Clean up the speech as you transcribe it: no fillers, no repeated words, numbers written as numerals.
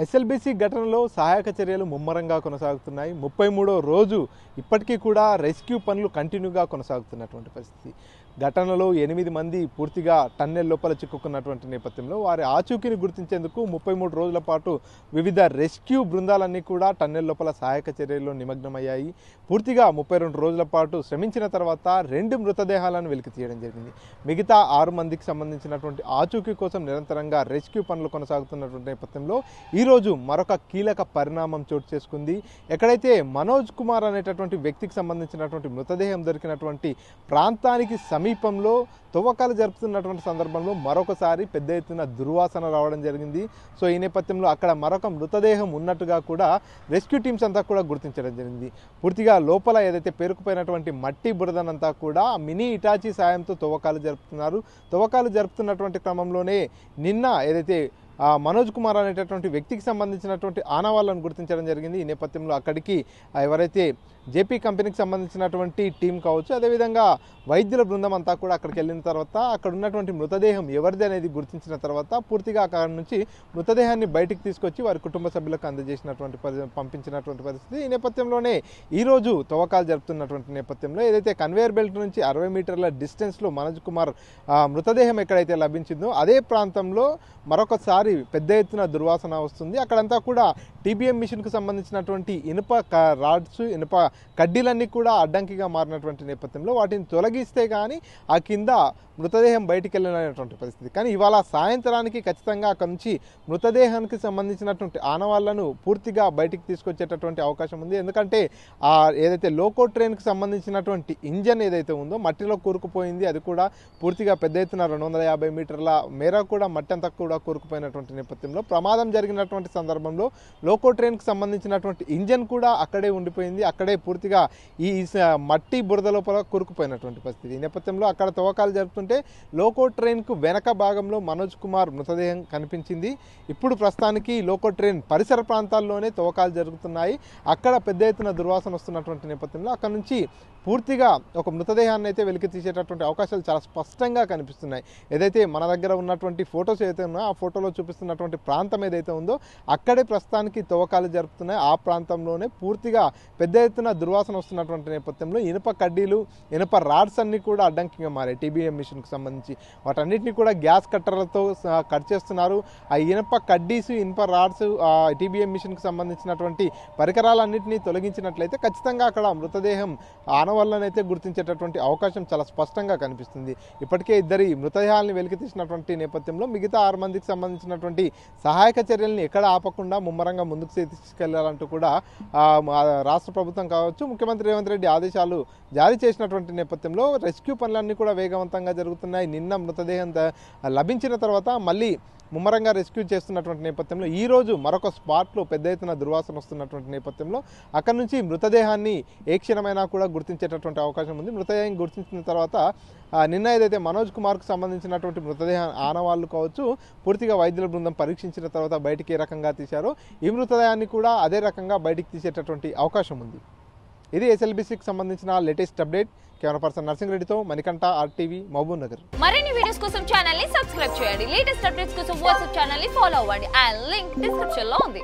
SLBC ఘటనలో సహాయక చర్యలు ముమ్మరంగా కొనసాగుతున్నాయి. 33వ రోజు ఇప్పటికీ కూడా రెస్క్యూ పనులు కంటిన్యూగా కొనసాగుతున్నటువంటి పరిస్థితి. ఘటనలో 8 మంది పూర్తిగా టన్నెల్ లోపల చిక్కుకున్నటువంటి నేపథ్యంలో వారి ఆచూకీని గుర్తించేందుకు 33 రోజుల పాటు వివిధ రెస్క్యూ బృందాలన్నీ కూడా టన్నెల్ లోపల సహాయక చర్యల్లో నిమగ్నమయ్యాయి. పూర్తిగా 32 రోజుల పాటు శ్రమించిన తర్వాత 2 మృతదేహాలను వెలికి తీయడం జరిగింది. మిగతా 6 మందికి సంబంధించినటువంటి ఆచూకీ కోసం నిరంతరంగా రెస్క్యూ పనులు కొనసాగుతున్నటువంటి నేపథ్యంలో ఈరోజు మరొక కీలక పరిణామం చోటు చేసుకుంది. ఎక్కడైతే మనోజ్ కుమార్ అనేటటువంటి వ్యక్తికి సంబంధించినటువంటి మృతదేహం దొరికినటువంటి ప్రాంతానికి సమీపంలో తవ్వకాలు జరుపుతున్నటువంటి సందర్భంలో మరొకసారి పెద్ద ఎత్తున దుర్వాసన రావడం జరిగింది. సో ఈ నేపథ్యంలో అక్కడ మరొక మృతదేహం ఉన్నట్టుగా కూడా రెస్క్యూ టీమ్స్ అంతా కూడా గుర్తించడం జరిగింది. పూర్తిగా లోపల ఏదైతే పేరుకుపోయినటువంటి మట్టి బురదనంతా కూడా మినీ ఇటాచీ సాయంతో తవ్వకాలు జరుపుతున్నటువంటి క్రమంలోనే నిన్న ఏదైతే మనోజ్ కుమార్ అనేటటువంటి వ్యక్తికి సంబంధించినటువంటి ఆనవాళ్ళను గుర్తించడం జరిగింది. ఈ నేపథ్యంలో అక్కడికి ఎవరైతే జేపీ కంపెనీకి సంబంధించినటువంటి టీం కావచ్చు, అదేవిధంగా వైద్యుల బృందం అంతా కూడా అక్కడికి వెళ్ళిన తర్వాత అక్కడ ఉన్నటువంటి మృతదేహం ఎవరిది అనేది గుర్తించిన తర్వాత పూర్తిగా అక్కడ నుంచి మృతదేహాన్ని బయటికి తీసుకొచ్చి వారి కుటుంబ సభ్యులకు పంపించినటువంటి పరిస్థితి. ఈ నేపథ్యంలోనే ఈరోజు తవ్వకాలు జరుపుతున్నటువంటి నేపథ్యంలో ఏదైతే కన్వేయర్ బెల్ట్ నుంచి 60 మీటర్ల డిస్టెన్స్లో మనోజ్ కుమార్ మృతదేహం ఎక్కడైతే లభించిందో అదే ప్రాంతంలో మరొకసారి పెద్ద ఎత్తున దుర్వాసన వస్తుంది. అక్కడంతా కూడా టీబీఎం మిషన్కు సంబంధించినటువంటి ఇనుప రాడ్స్, ఇనుప కడ్డీలన్నీ కూడా అడ్డంకిగా మారినటువంటి నేపథ్యంలో వాటిని తొలగిస్తే కానీ ఆ కింద మృతదేహం బయటికి వెళ్ళినటువంటి పరిస్థితి. కానీ ఇవాళ సాయంత్రానికి ఖచ్చితంగా అక్కడ నుంచి మృతదేహానికి సంబంధించినటువంటి ఆనవాళ్లను పూర్తిగా బయటికి తీసుకొచ్చేటటువంటి అవకాశం ఉంది. ఎందుకంటే ఏదైతే లోకో ట్రైన్కి సంబంధించినటువంటి ఇంజన్ ఏదైతే ఉందో మట్టిలో కూరుకుపోయింది. అది కూడా పూర్తిగా పెద్ద ఎత్తున 250 మీటర్ల మేర కూడా మట్టి అంతా కూడా కూరుకుపోయినటువంటి నేపథ్యంలో ప్రమాదం జరిగినటువంటి సందర్భంలో లోకో ట్రైన్కి సంబంధించినటువంటి ఇంజన్ కూడా అక్కడే ఉండిపోయింది. అక్కడే పూర్తిగా ఈ మట్టి బురద లోపల కూరుకుపోయినటువంటి పరిస్థితి. ఈ నేపథ్యంలో అక్కడ తవ్వకాలు జరుపుతుంటే లోకో ట్రైన్కు వెనక భాగంలో మనోజ్ కుమార్ మృతదేహం కనిపించింది. ఇప్పుడు ప్రస్తుతానికి లోకో ట్రైన్ పరిసర ప్రాంతాల్లోనే తవ్వకాలు జరుగుతున్నాయి. అక్కడ పెద్ద ఎత్తున దుర్వాసన వస్తున్నటువంటి నేపథ్యంలో అక్కడ నుంచి పూర్తిగా ఒక మృతదేహాన్ని అయితే వెలికి తీసేటటువంటి అవకాశాలు చాలా స్పష్టంగా కనిపిస్తున్నాయి. ఏదైతే మన దగ్గర ఉన్నటువంటి ఫొటోస్ ఏదైతే ఉన్నాయో ఆ ఫోటోలో చూపిస్తున్నటువంటి ప్రాంతం ఏదైతే ఉందో అక్కడే ప్రస్తుతానికి తవ్వకాలు జరుపుతున్నాయి. ఆ ప్రాంతంలోనే పూర్తిగా పెద్ద ఎత్తున దుర్వాసన వస్తున్నటువంటి నేపథ్యంలో ఇనుప కడ్డీలు, ఇనుప రాడ్స్ అన్ని కూడా అడ్డంకిగా మారాయి. టీబీఎం మిషన్కి సంబంధించి వాటన్నిటిని కూడా గ్యాస్ కట్టర్లతో కట్ చేస్తున్నారు. ఆ ఇనుప కడ్డీస్, ఇనుప రాడ్స్, టీబీఎం మిషన్కి సంబంధించినటువంటి పరికరాలన్నింటినీ తొలగించినట్లయితే ఖచ్చితంగా అక్కడ మృతదేహం ఆనవాళ్ళనైతే గుర్తించేటటువంటి అవకాశం చాలా స్పష్టంగా కనిపిస్తుంది. ఇప్పటికే 2 మృతదేహాలను వెలికి తీసినటువంటి నేపథ్యంలో మిగతా 6 మందికి సంబంధించినటువంటి సహాయక చర్యలను ఎక్కడ ఆపకుండా ముమ్మరంగా ముందుకు తీసుకెళ్లాలంటూ కూడా రాష్ట్ర ప్రభుత్వం కావచ్చు, ముఖ్యమంత్రి రేవంత్ రెడ్డి ఆదేశాలు జారీ చేసినటువంటి నేపథ్యంలో రెస్క్యూ పనులన్నీ కూడా వేగవంతంగా జరుగుతున్నాయి. నిన్న మృతదేహం లభించిన తర్వాత మళ్ళీ ముమ్మరంగా రెస్క్యూ చేస్తున్నటువంటి నేపథ్యంలో ఈరోజు మరొక స్పాట్లో పెద్ద ఎత్తున దుర్వాసన వస్తున్నటువంటి నేపథ్యంలో అక్కడ నుంచి మృతదేహాన్ని ఏ క్షణమైనా కూడా గుర్తించేటటువంటి అవకాశం ఉంది. మృతదేహం గుర్తించిన తర్వాత నిన్న ఏదైతే మనోజ్ కుమార్కు సంబంధించినటువంటి మృతదేహ ఆనవాళ్ళు కావచ్చు పూర్తిగా వైద్యుల బృందం పరీక్షించిన తర్వాత బయటికి ఏ రకంగా తీశారో ఈ మృతదేహాన్ని కూడా అదే రకంగా బయటికి తీసేటటువంటి అవకాశం ఉంది. ఇది ఎస్ఎల్బీసీకి సంబంధించిన latest update. Camera person nursing రెడ్డితో మణికంఠ, ఆర్టీవీ, మహబూబ్ నగర్. మరిన్ని వీడియోస్ కోసం ఛానల్ ని సబ్స్క్రైబ్ చేయండి. లేటెస్ట్ అప్డేట్స్ కోసం వాట్సాప్ ఛానల్ ని ఫాలో అవ్వండి. ఆ లింక్ డిస్క్రిప్షన్ లో ఉంది.